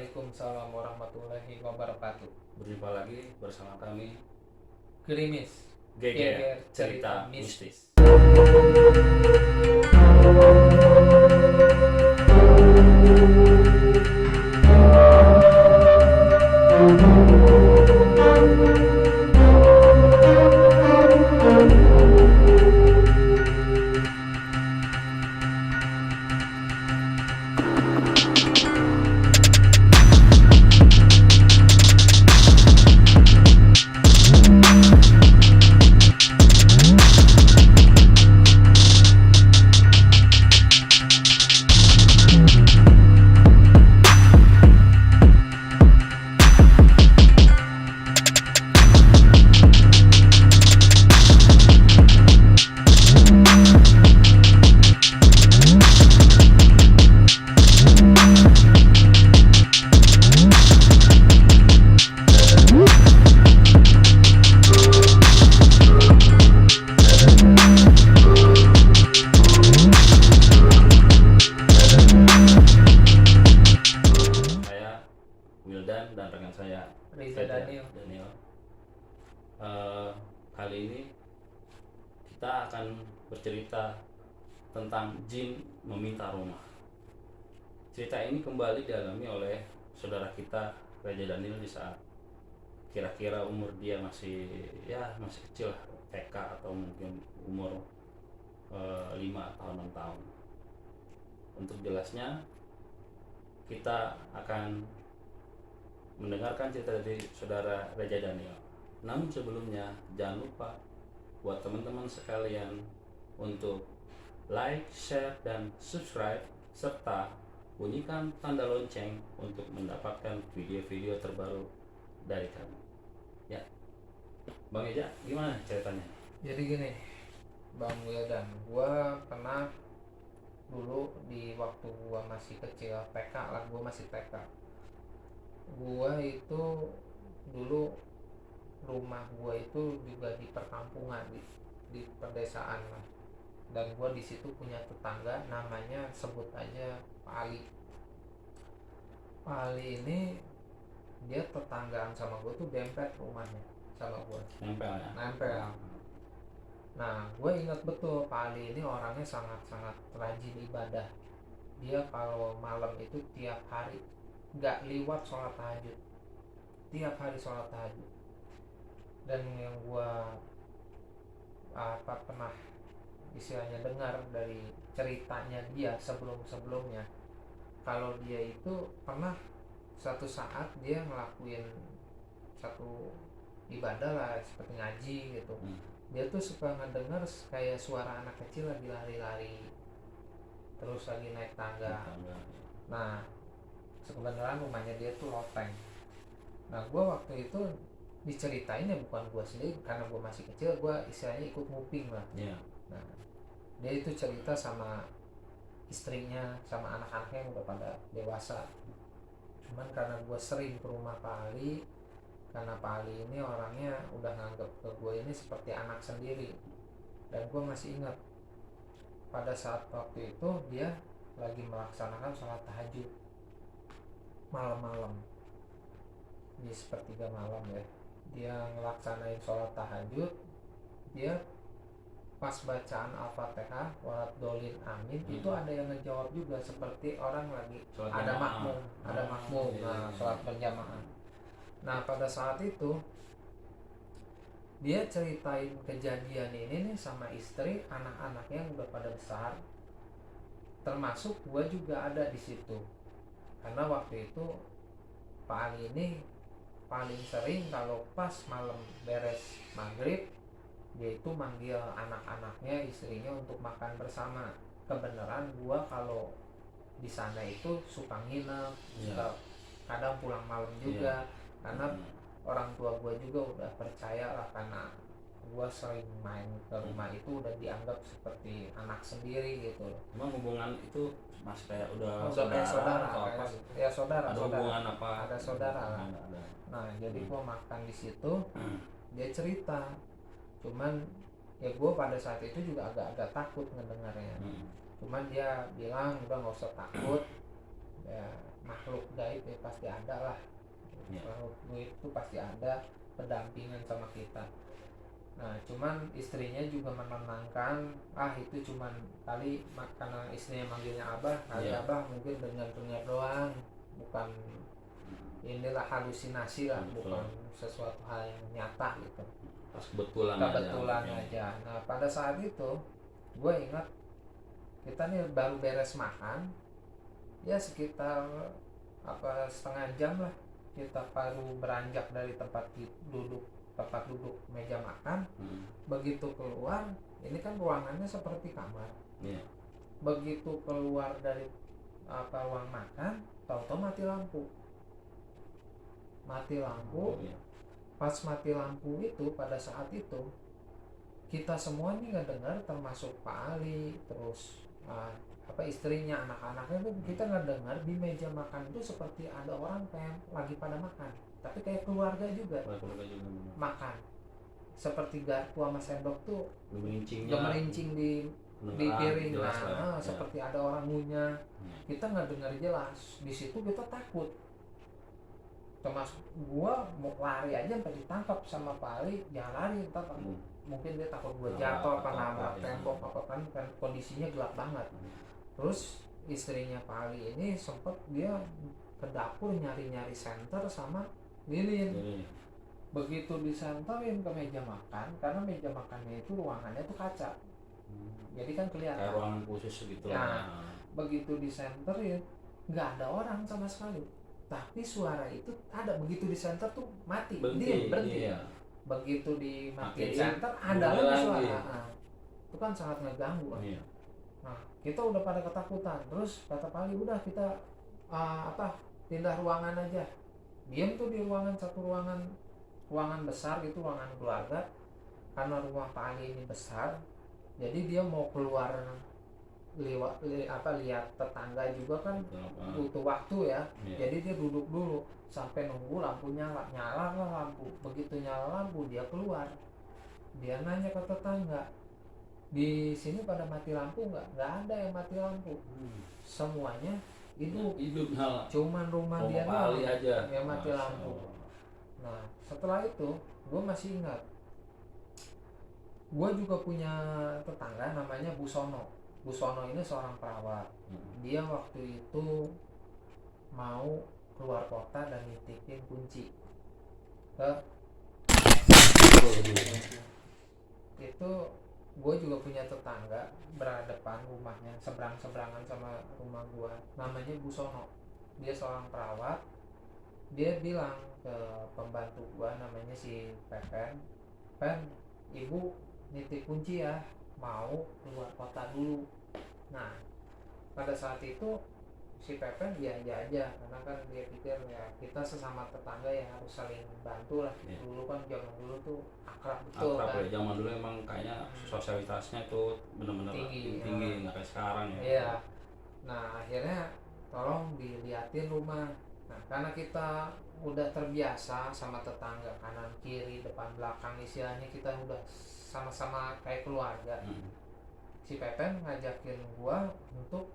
Waalaikumsalam warahmatullahi wabarakatuh. Berjumpa lagi bersama kami Gerimis, Geger Cerita Mistis. Saya Wildan dan rekan saya Reza Daniel. Kali ini kita akan bercerita tentang jin meminta rumah. Cerita ini kembali dialami oleh saudara kita Reza Daniel di saat kira-kira umur dia masih kecil, TK atau mungkin umur 5 atau 6 tahun. Untuk jelasnya kita akan mendengarkan cerita dari saudara Reza Daniel. Namun sebelumnya jangan lupa buat teman-teman sekalian untuk like, share, dan subscribe serta bunyikan tanda lonceng untuk mendapatkan video-video terbaru dari kami. Ya, Bang Eja, gimana ceritanya? Jadi gini, Bang Wildan, gua pernah dulu di waktu gua masih kecil, TK lah, gua masih TK. Gua itu dulu rumah gua itu juga di perkampungan, di pedesaan lah. Dan gua di situ punya tetangga namanya sebut aja Pak Ali. Pak Ali ini dia tetanggaan sama gua tuh dempet rumahnya sama gua. Nempel ya? Nempel. Nah, gue ingat betul Pak Ali ini orangnya sangat-sangat rajin ibadah. Dia kalau malam itu tiap hari nggak liwat sholat tahajud, tiap hari sholat tahajud. Dan yang gue pernah istilahnya dengar dari ceritanya dia sebelumnya, kalau dia itu pernah suatu saat dia ngelakuin satu ibadah lah seperti ngaji gitu. Dia tuh suka ngedenger kayak suara anak kecil lagi lari-lari, terus lagi naik tangga. Nah, sebenarnya rumahnya dia tuh loteng. Nah, gue waktu itu diceritain ya bukan gue sendiri, karena gue masih kecil, gue istilahnya ikut nguping lah. Nah, dia itu cerita sama istrinya, sama anak-anaknya yang udah pada dewasa. Cuman karena gue sering ke rumah Pak Ali, karena Pak Ali ini orangnya udah nganggep ke gue ini seperti anak sendiri. Dan gue masih ingat pada saat waktu itu dia lagi melaksanakan sholat tahajud malam-malam, di sepertiga malam ya, dia ngelaksanain sholat tahajud. Dia pas bacaan Al-Fatihah waladhdallin amin, itu ada yang ngejawab juga seperti orang lagi Sholat ada jamaah. makmum. Nah, sholat berjamaah. Nah, pada saat itu dia ceritain kejadian ini nih sama istri, anak-anaknya yang udah pada besar, termasuk gua juga ada di situ. Karena waktu itu Pak Ali ini paling sering kalau pas malam beres maghrib, dia itu manggil anak-anaknya, istrinya untuk makan bersama. Kebenaran gua kalau di sana itu suka nginep, suka kadang pulang malam juga. Karena orang tua gue juga udah percaya lah, karena gue sering main ke rumah itu udah dianggap seperti anak sendiri gitu. Emang hubungan itu masih kayak udah kayak saudara atau apa? Ya saudara. Ada hubungan apa? Ada saudara lah. Ada. Nah, jadi gue makan di situ, dia cerita. Cuman ya gue pada saat itu juga agak-agak takut ngedengarnya. Cuman dia bilang udah nggak usah takut, ya makhluk gaib ya pasti ada lah. Ya. Makhluk gaib itu pasti ada pendampingan sama kita. Nah cuman istrinya juga menenangkan, itu cuman kali karena istrinya manggilnya abah, kali Iya. abah mungkin dengar-dengar doang, bukan inilah halusinasi lah, Betul. bukan sesuatu hal yang nyata gitu, Pas kebetulan kebetulan aja. aja. Nah pada saat itu gue ingat kita nih baru beres makan, ya sekitar setengah jam lah kita baru beranjak dari tempat duduk meja makan. Begitu keluar, ini kan ruangannya seperti kamar. Iya. Begitu keluar dari ruang makan, tahu-tahu mati lampu. Iya. Pas mati lampu itu, pada saat itu kita semua nih nggak dengar, termasuk Pak Ali, terus istrinya, anak-anaknya tuh kita nggak dengar. Di meja makan itu seperti ada orang kayak lagi pada makan, tapi kayak keluarga juga makan, seperti garpu sama sendok tuh gemerincing di piring. Seperti ada orang ngunyah. Kita nggak dengar jelas. Di situ kita takut, termasuk gua mau lari aja sampai ditangkap sama Pak Ali, jangan lari, entar mungkin dia takut gua jatuh apa nabrak tembok apa kan kondisinya gelap banget. Terus istrinya Pak Ali ini sempet dia ke dapur nyari-nyari senter sama lilin. Begitu disenterin ke meja makan, karena meja makannya itu ruangannya tuh kaca, jadi kan kelihatan kayak ruangan khusus gitu. Begitu disenterin nggak ada orang sama sekali, tapi suara itu ada. Begitu disenter tuh mati, berhenti. Iya. Begitu dimatiin senter ada lagi suara. Itu kan sangat ngeganggu. Iya. Nah kita udah pada ketakutan. Terus kata Pali, udah kita pindah ruangan aja. Diam tuh di ruangan besar gitu, ruangan keluarga. Karena rumah Pali ini besar, jadi dia mau keluar lihat tetangga juga kan butuh waktu ya. Jadi dia duduk dulu sampai nunggu lampu nyala lah lampu. Begitu nyala lampu dia keluar, dia nanya ke tetangga, di sini pada mati lampu nggak? Nggak ada yang mati lampu, semuanya hidup nyala. Cuman rumah dia doang aja yang mati lampu. Nah setelah itu gue masih ingat, gue juga punya tetangga namanya Bu Sono. Bu Sono ini seorang perawat. Dia waktu itu mau keluar kota dan nitipin kunci ke itu. Gue juga punya tetangga berhadapan rumahnya, seberang-seberangan sama rumah gue, namanya Bu Sono. Dia seorang perawat. Dia bilang ke pembantu gue namanya si Pepen, ibu nitip kunci ya, mau keluar kota dulu. Nah pada saat itu si Pepen dia aja karena kan dia pikir ya kita sesama tetangga ya harus saling bantu lah. Dulu kan zaman dulu tuh akrab betul kan. Zaman dulu emang kayaknya sosialitasnya tuh bener-bener tinggi nggak kayak sekarang ya. Iya. Nah akhirnya tolong diliatin rumah. Nah karena kita udah terbiasa sama tetangga kanan kiri depan belakang, istilahnya kita udah sama-sama kayak keluarga. Si Pepen ngajakin gua untuk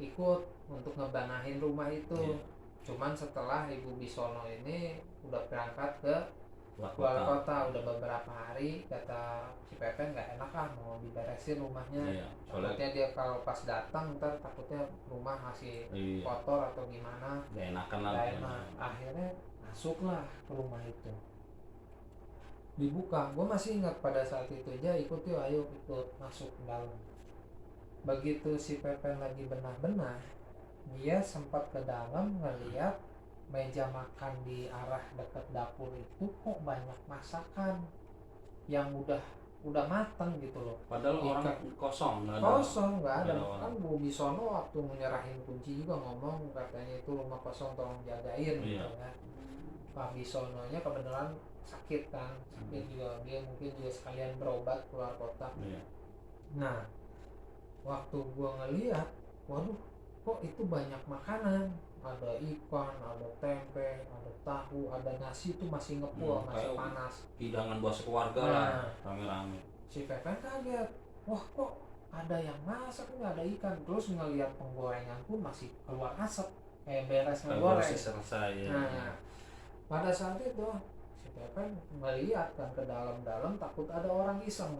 ikut untuk ngebanahin rumah itu. Cuman setelah Ibu Bisono ini udah berangkat ke luar kota udah beberapa hari, kata si Pepen nggak enak lah mau diberesin rumahnya. Takutnya dia kalau pas datang ntar takutnya rumah masih kotor atau gimana, nggak enakan lah. Akhirnya masuklah ke rumah itu, dibuka. Gue masih ingat pada saat itu aja, ikut yuk, ayo ikut masuk ke dalam. Begitu si Pepen lagi benah-benah, dia sempat ke dalam ngeliat meja makan di arah dekat dapur itu kok banyak masakan yang udah matang gitu loh. Padahal orang kosong nggak ada. Kan Bu Bisono waktu menyerahin kunci juga ngomong katanya itu rumah kosong tolong jagain gitu ya. Pak Bisononya kebenaran sakit kan, juga dia mungkin juga sekalian berobat keluar kota. Nah waktu gua ngeliat, waduh kok itu banyak makanan, ada ikan, ada tempe, ada tahu, ada nasi itu masih ngepul, masih panas, hidangan buat sekeluarga lah, rame-rame. Si Pepen kaget, wah kok ada yang masak nggak ada ikan. Terus ngeliat penggorengan pun masih keluar asap. beres Kayak ngegoreng. bersih selesai ya. Nah, pada saat itu si Pepen melihat kan ke dalam-dalam, takut ada orang iseng.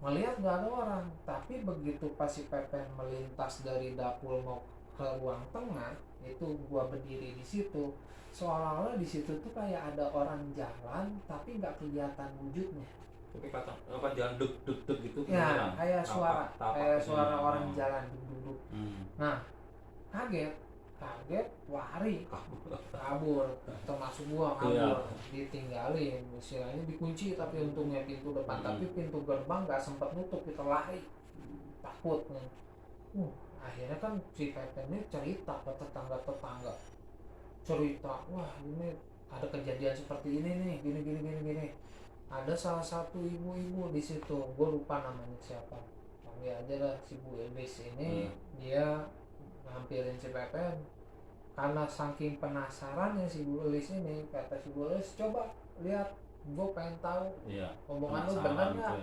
Melihat nggak ada orang, tapi begitu pas si Pepen melintas dari dapur mau ke ruang tengah, itu gua berdiri di situ, seolah-olah di situ tuh kayak ada orang jalan tapi nggak kelihatan wujudnya. Tapi kata apa, jalan duk duk duk gitu Ya, kedengeran. kayak suara, Tapak kayak gitu suara ya. orang jalan duduk. Nah, kaget, lari, kabur, termasuk gua kabur, ditinggalin, istilahnya dikunci, tapi untungnya pintu depan, tapi pintu gerbang nggak sempat nutup, kita lari, takut nih. Akhirnya kan si Pepen ini cerita ke tetangga, cerita, wah ini ada kejadian seperti ini nih, gini. Ada salah satu ibu-ibu di situ, gue lupa namanya siapa, panggil aja lah si Bu Ebis ini. Dia ngampirin si Pepen karena saking penasarannya si Bu Elis ini, kata si Bu Elis, coba lihat, gue pengen tahu omongan lu bener nggak,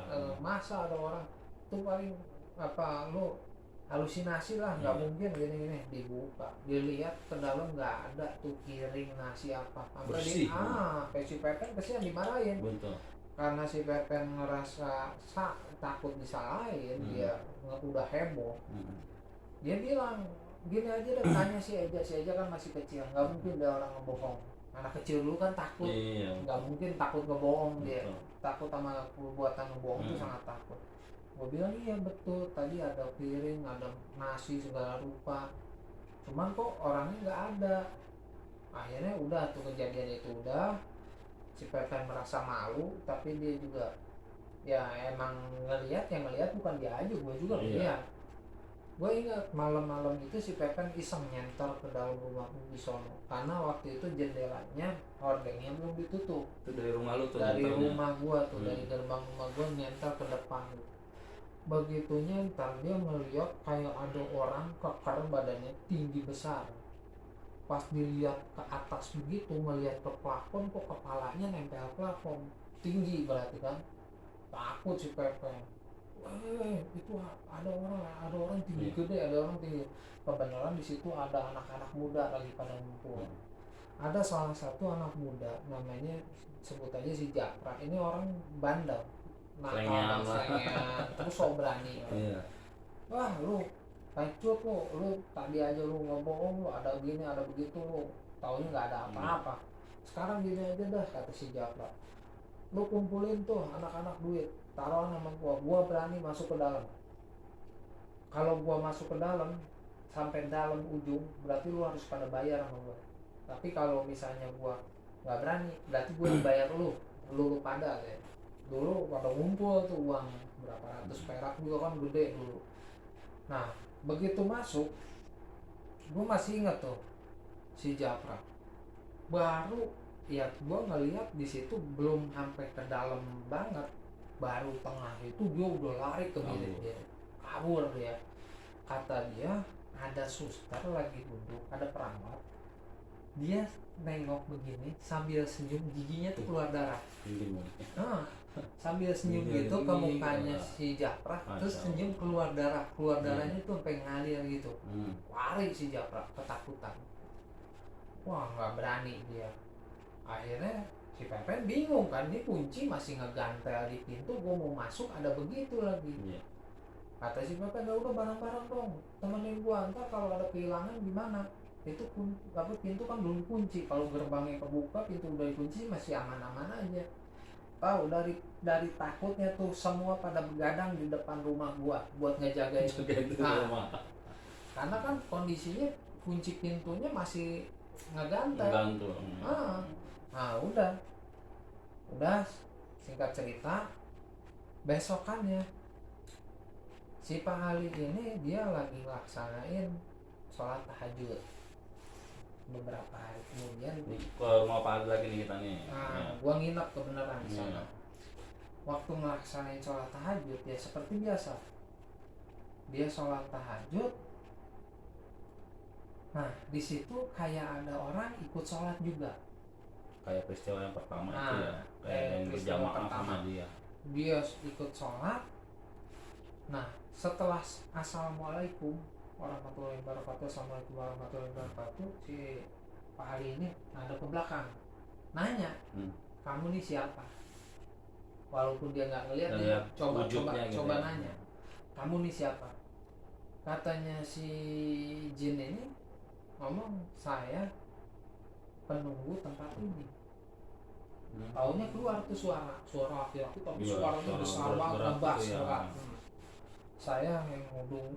masa ada orang tuh paling apa lu halusinasi lah, nggak mungkin gini. Dibuka, dilihat ke dalam, nggak ada tuh piring nasi apa, bersih. Sampai si Pepen kesian dimarahin. Betul. Karena si Pepen ngerasa takut disalahin, dia udah heboh. Dia bilang gini aja deh, tanya si Eja kan masih kecil, nggak mungkin dia orang ngebohong. Anak kecil dulu kan takut, nggak mungkin takut ngebohong. Dia takut sama perbuatan ngebohong itu sangat takut. Gue bilang iya betul, tadi ada piring, ada nasi segala rupa, cuman kok orangnya nggak ada. Akhirnya udah tuh kejadian itu udah, si Pepen merasa malu, tapi dia juga ya emang ngelihat bukan dia aja, gue juga ngeliat. Gue ingat malam-malam itu si Pepen iseng nyentor ke dalam rumah di sono, karena waktu itu jendelanya hordengnya belum ditutup. Itu dari rumah lu tuh? Dari rumah gue tuh, dari gerbang rumah gue nyentor ke depan. Begitu nyentar, dia ngeliat kayak ada orang kekar, badannya tinggi besar. Pas dilihat ke atas begitu, ngeliat ke plafon, kok kepalanya nempel plafon, tinggi berarti kan. Takut si Pepen. Itu ada orang tinggi gede, ada orang tinggi. Kebenaran di situ ada anak-anak muda lagi pada ngumpul. Ada salah satu anak muda, namanya sebut aja si Japra. Ini orang bandel, nakal, terus so berani. Wah lu pencut lu tadi aja lu ngebohong, lu ada gini ada begitu, lu taunya nggak ada apa-apa. Sekarang gini aja dah, kata si Japra, lu kumpulin tuh anak-anak duit, taruhan sama gua berani masuk ke dalam. Kalau gua masuk ke dalam sampai dalam ujung, berarti lu harus pada bayar sama gua. Tapi kalau misalnya gua nggak berani, berarti gua bayar lu pada ya. Dulu pada ngumpul tuh uang berapa ratus perak juga kan, gede dulu. Nah begitu masuk, gua masih ingat tuh si Japra baru ya, gue ngeliat di situ belum sampai ke dalam banget, baru tengah itu dia udah lari ke bilik dia, kabur dia. Kata dia ada suster lagi duduk, ada perawat, dia nengok begini sambil senyum, giginya tuh keluar darah. Sambil senyum gitu ke mukanya si Japra, terus senyum keluar darahnya tuh sampai ngalir gitu. Lari si Japra ketakutan. Wah nggak berani dia. Akhirnya si Pepen bingung kan, ini kunci masih ngegantel di pintu, gue mau masuk ada begitu lagi. Kata si Pepen, ya udah bareng-bareng dong, temenin gue, ntar kalau ada kehilangan gimana? Itu pintu kan belum kunci, kalau gerbangnya kebuka, pintu udah dikunci masih aman-aman aja. Tahu dari takutnya tuh semua pada begadang di depan rumah gue buat ngejagain. Karena kan kondisinya kunci pintunya masih ngegantel. Nah udah singkat cerita, besokannya si Pak Ali ini dia lagi ngelaksanain sholat tahajud. Beberapa hari kemudian ke rumah Pak Ali lagi nih kita nih. Gua nginep kebenaran di sana. Waktu ngelaksanain sholat tahajud ya seperti biasa, dia sholat tahajud. Nah di situ kayak ada orang ikut sholat juga. Kayak peristiwa yang pertama itu ya, kayak yang berjamaah sama dia. Dia ikut sholat. Nah setelah assalamualaikum, warahmatullahi wabarakatuh. Assalamualaikum warahmatullahi wabarakatuh. Si Pak Ali ini ada ke belakang nanya, kamu nih siapa? Walaupun dia nggak ngeliat, dia coba gitu nanya, kamu nih siapa? Katanya si Jin ini ngomong, saya penunggu tempat ini. Taunya keluar tuh suara laki-laki, tapi suaranya besar banget, ngebas berat. Saya yang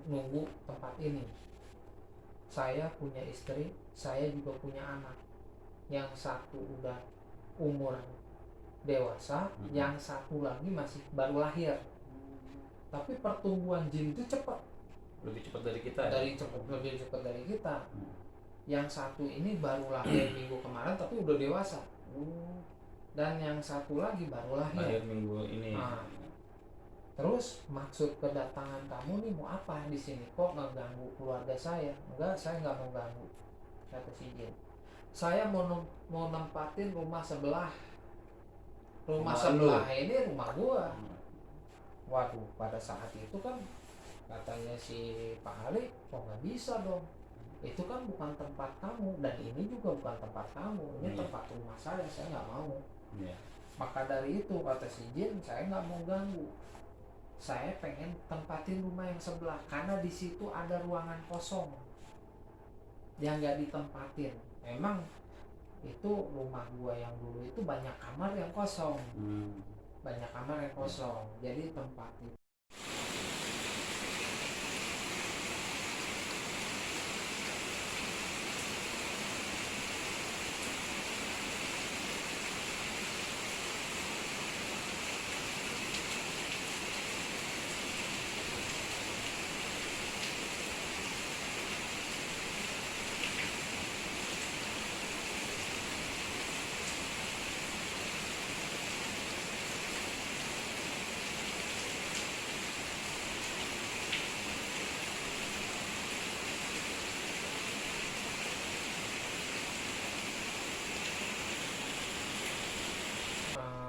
nunggu tempat ini. Saya punya istri, saya juga punya anak. Yang satu udah umur dewasa, yang satu lagi masih baru lahir. Tapi pertumbuhan jin itu cepat. Lebih cepat dari kita. Lebih cepat dari kita. Yang satu ini baru lahir minggu kemarin tapi udah dewasa. Dan yang satu lagi baru lahir minggu ini. Terus maksud kedatangan kamu nih mau apa di sini? Kok ngeganggu keluarga saya? Enggak, saya nggak mau ganggu, kata si Jin. Saya mau nempatin rumah sebelah. Rumah sebelah ini rumah gua. Waduh, pada saat itu kan katanya si Pak Ali, kok nggak bisa dong? Itu kan bukan tempat kamu, dan ini juga bukan tempat kamu. Ini tempat rumah saya nggak mau. Maka dari itu kata si Jin, saya nggak mau ganggu. Saya pengen tempatin rumah yang sebelah karena di situ ada ruangan kosong yang nggak ditempatin. Emang itu rumah gua yang dulu itu banyak kamar yang kosong, jadi tempatin.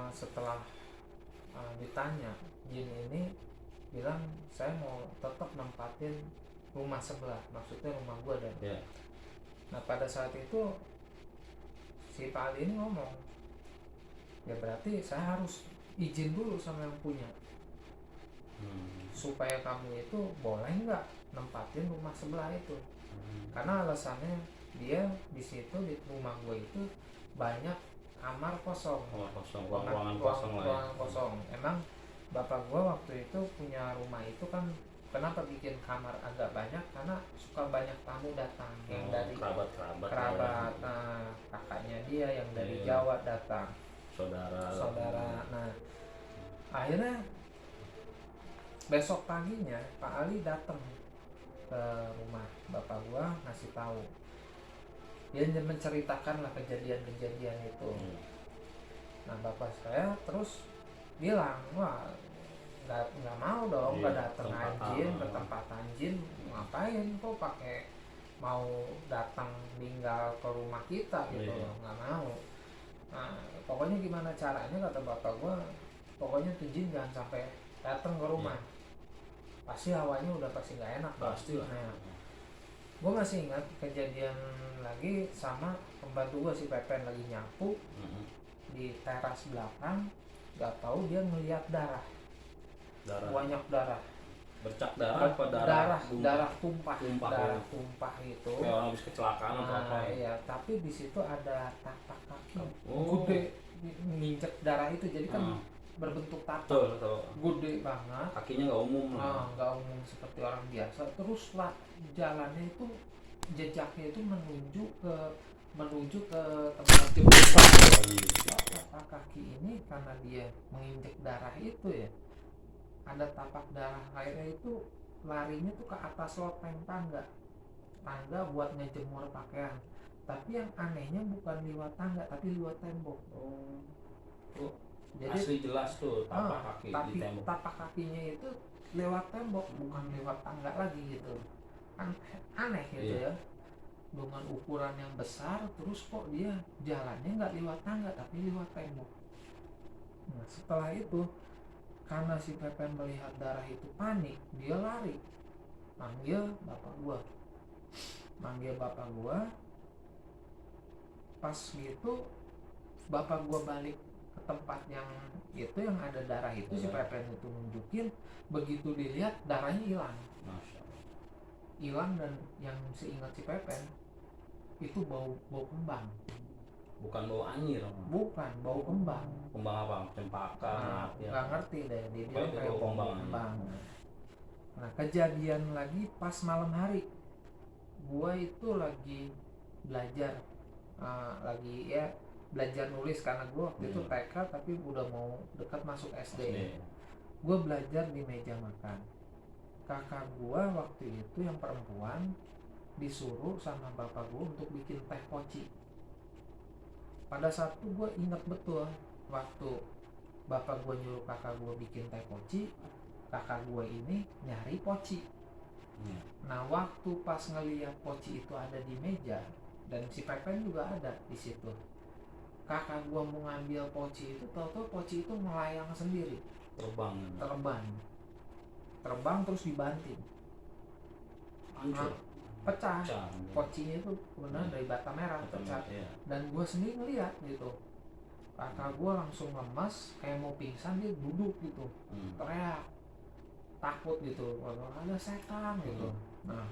Setelah ditanya, Jin ini bilang saya mau tetap nempatin rumah sebelah, maksudnya rumah gua dan. Nah pada saat itu si Pak Ali ini ngomong, ya berarti saya harus izin dulu sama yang punya, supaya kamu itu boleh nggak nempatin rumah sebelah itu. Karena alasannya dia di situ di rumah gua itu banyak kamar kosong, ruangan kosong. Emang bapak gua waktu itu punya rumah itu kan, kenapa bikin kamar agak banyak, karena suka banyak tamu datang yang dari kerabat kakaknya dia yang dari Jawa datang, saudara. Nah akhirnya besok paginya Pak Ali datang ke rumah bapak gua, ngasih tahu. Dia menceritakan lah kejadian-kejadian itu. Nah bapak saya terus bilang, wah nggak mau dong kedatangan jin, ketempatan jin, ngapain kok pakai mau datang tinggal ke rumah kita gitu loh, nggak mau. Nah pokoknya gimana caranya, kata bapak gua, pokoknya tuh jin jangan sampai datang ke rumah. Pasti hawanya udah pasti nggak enak. Pasti lah. Gue masih ingat kejadian lagi sama pembantu gue si Pepen lagi nyapu di teras belakang, nggak tahu dia ngelihat darah, banyak darah, bercak darah apa darah tumpah itu. Kayak orang habis kecelakaan atau apa? Iya, tapi di situ ada tapak kaki gede nginjek darah itu, jadi kan berbentuk tapak gede banget. Kakinya nggak umum nggak umum seperti orang biasa. Terus lah jalannya itu, jejaknya itu menuju ke tempat jembatan. Tapak kaki ini karena dia menginjek darah itu ya, ada tapak darah. Akhirnya itu larinya tuh ke atas loteng tangga buat ngejemur pakaian. Tapi yang anehnya bukan lewat tangga tapi lewat tembok. Jadi asli jelas tuh tapak kaki di tembok. Tapak kakinya itu lewat tembok, bukan lewat tangga lagi gitu. Aneh gitu ya, dengan ukuran yang besar, terus kok dia jalannya nggak lewat tangga tapi lewat tembok. Nah setelah itu karena si Pepen melihat darah itu panik, dia lari manggil bapak gua. Pas gitu bapak gua balik ke tempat yang itu yang ada darah itu, si Pepen itu nunjukin, begitu dilihat darahnya hilang. Masya Allah. Hilang, dan yang seingat si Pepen itu bau kembang. Bukan bau anyir. Bukan, bau kembang. Kembang apa? Cempaka. Nggak ngerti deh, dia Pokoknya bilang itu kayak bau bau kembang. kembang. Nah, kejadian lagi pas malam hari, gua itu lagi belajar, lagi ya belajar nulis, karena gua waktu itu TK tapi udah mau dekat masuk SD. Gua belajar di meja makan. Kakak gua waktu itu yang perempuan disuruh sama bapak gua untuk bikin teh poci. Pada saat itu gue ingat betul, waktu bapak gue nyuruh kakak gue bikin teh poci, kakak gue ini nyari poci. Nah, waktu pas ngeliat poci itu ada di meja, dan si Pepen juga ada di situ, kakak gue mau ngambil poci itu, tahu-tahu poci itu melayang sendiri, terbang terus dibanting, hancur, pecah. Pocinya itu benar dari bata merah, pecah. Dan gue sendiri ngeliat gitu, kakak gue langsung lemas kayak mau pingsan, dia duduk gitu, teriak takut gitu, ada setan gitu. Nah,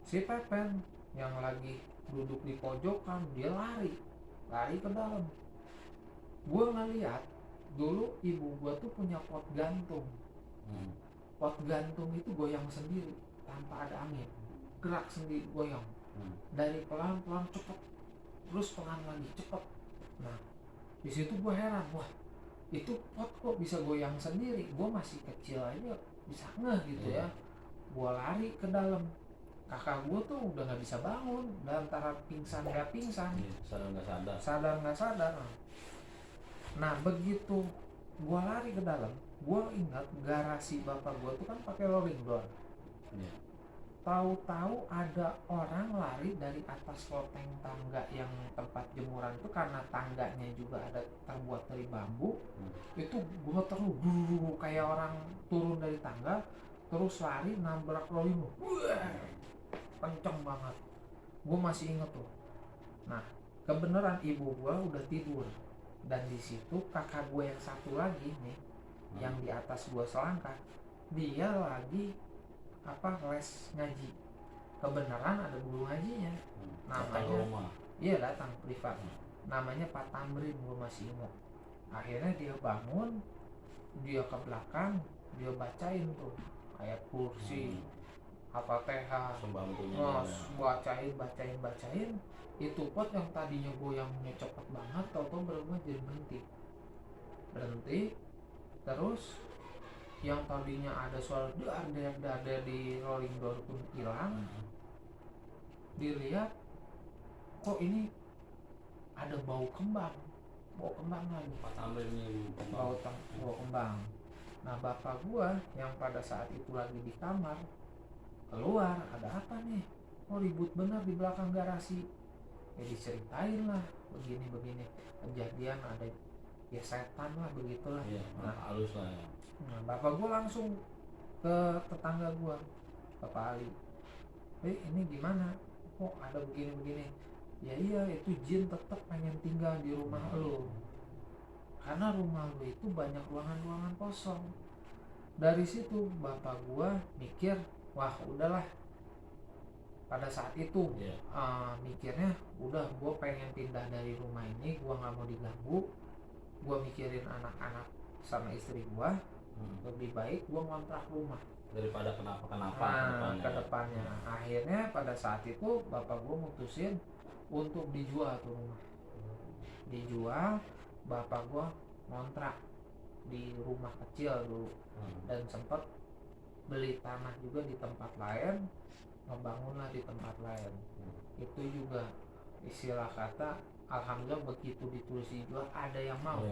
si Pepen yang lagi duduk di pojokan, dia lari ke dalam. Gue ngeliat dulu ibu gue tuh punya pot gantung. Pot gantung itu goyang sendiri tanpa ada angin, gerak sendiri, goyang dari pelan-pelan cepet, terus pelan lagi cepet. Nah, di situ gue heran, wah itu pot kok bisa goyang sendiri, gue masih kecil aja bisa ngeh gitu ya. Gue lari ke dalam, kakak gue tuh udah nggak bisa bangun, dan antara pingsan nggak pingsan, sadar nggak sadar. Nah, begitu gue lari ke dalam, gue ingat garasi bapak gue tuh kan pakai rolling door. Tahu-tahu ada orang lari dari atas loteng tangga yang tempat jemuran itu, karena tangganya juga ada terbuat dari bambu. Itu gue terus kayak orang turun dari tangga, terus lari nabrak rolling door. Kenceng banget. Gue masih inget tuh. Nah, kebenaran ibu gue udah tidur, dan di situ kakak gue yang satu lagi nih, yang di atas gue selangkah, dia lagi les ngaji. Kebenaran ada guru ngajinya, namanya datang privat, namanya Pak Tamrin, gue masih ingat. Akhirnya dia bangun, dia ke belakang, dia bacain tuh ayat kursi, Al-Fatihah, bacain. Itu pot yang tadinya goyangnya cepet banget, tau-tau berubah jadi berhenti. Terus yang tadinya ada suara dar di rolling door pun hilang. Dilihat, kok ini ada bau kembang lagi. Bau kembang. Nah, bapak gua yang pada saat itu lagi di kamar keluar, ada apa nih? Oh, ribut bener di belakang garasi. Ya diceritain lah, begini kejadian, ada ya setan lah, begitulah. Halus lah ya. Nah, bapak gue langsung ke tetangga gue, Bapak Ali. Ini gimana? Kok ada begini? Ya iya, itu jin tetap pengen tinggal di rumah lo, karena rumah lo itu banyak ruangan kosong. Dari situ bapak gue mikir, wah udahlah. Pada saat itu mikirnya, udah gue pengen pindah dari rumah ini, gue nggak mau diganggu. Gue mikirin anak-anak sama istri gue, lebih baik gue ngontrak rumah daripada kenapa ke depannya. Akhirnya pada saat itu bapak gue mutusin untuk dijual tuh rumah. Dijual, bapak gue ngontrak di rumah kecil dulu, dan sempat beli tanah juga di tempat lain, ngebangunlah di tempat lain. Itu juga istilah kata, alhamdulillah begitu ditulis dijual ada yang mau.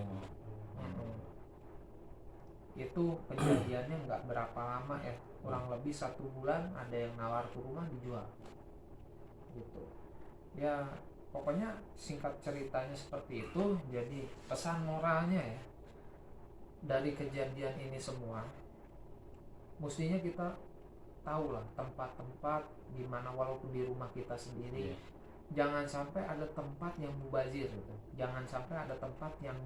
Itu kejadiannya nggak berapa lama ya, kurang lebih 1 bulan, ada yang nawar ke rumah dijual gitu ya. Pokoknya singkat ceritanya seperti itu. Jadi pesan moralnya ya, dari kejadian ini semua, mestinya kita tahu lah tempat-tempat dimana walaupun di rumah kita sendiri, Iya. jangan sampai ada tempat yang mubazir gitu. Jangan sampai ada tempat yang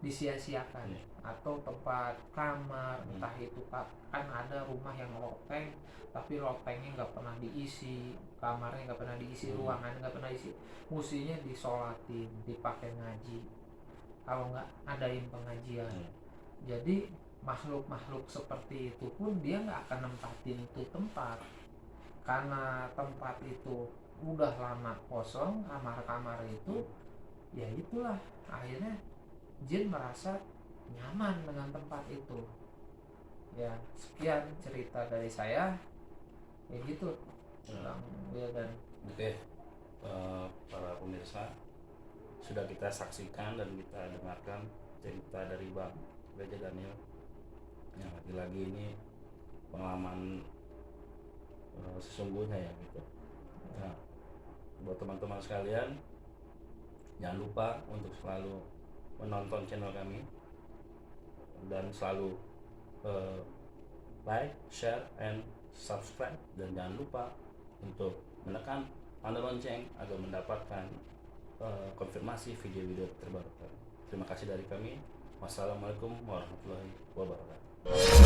disia-siakan, Iya. atau tempat kamar, Hmm. entah itu kan ada rumah yang loteng tapi lotengnya nggak pernah diisi, kamarnya nggak pernah diisi, ruangannya nggak pernah diisi, musinya disolatin, dipakai ngaji, kalau nggak adain pengajian. Jadi makhluk-makhluk seperti itu pun dia nggak akan nempatin itu tempat, karena tempat itu udah lama kosong, kamar-kamar itu, ya itulah akhirnya jin merasa nyaman dengan tempat itu. Ya, sekian cerita dari saya, ya gitu Bang Wildan. Oke, para pemirsa, sudah kita saksikan dan kita dengarkan cerita dari Bang Reja Daniel yang lagi-lagi ini pengalaman sesungguhnya ya gitu. Nah, buat teman-teman sekalian, jangan lupa untuk selalu menonton channel kami dan selalu like, share, and subscribe, dan jangan lupa untuk menekan tanda lonceng agar mendapatkan konfirmasi video-video terbaru kami. Terima kasih dari kami. Wassalamualaikum warahmatullahi wabarakatuh.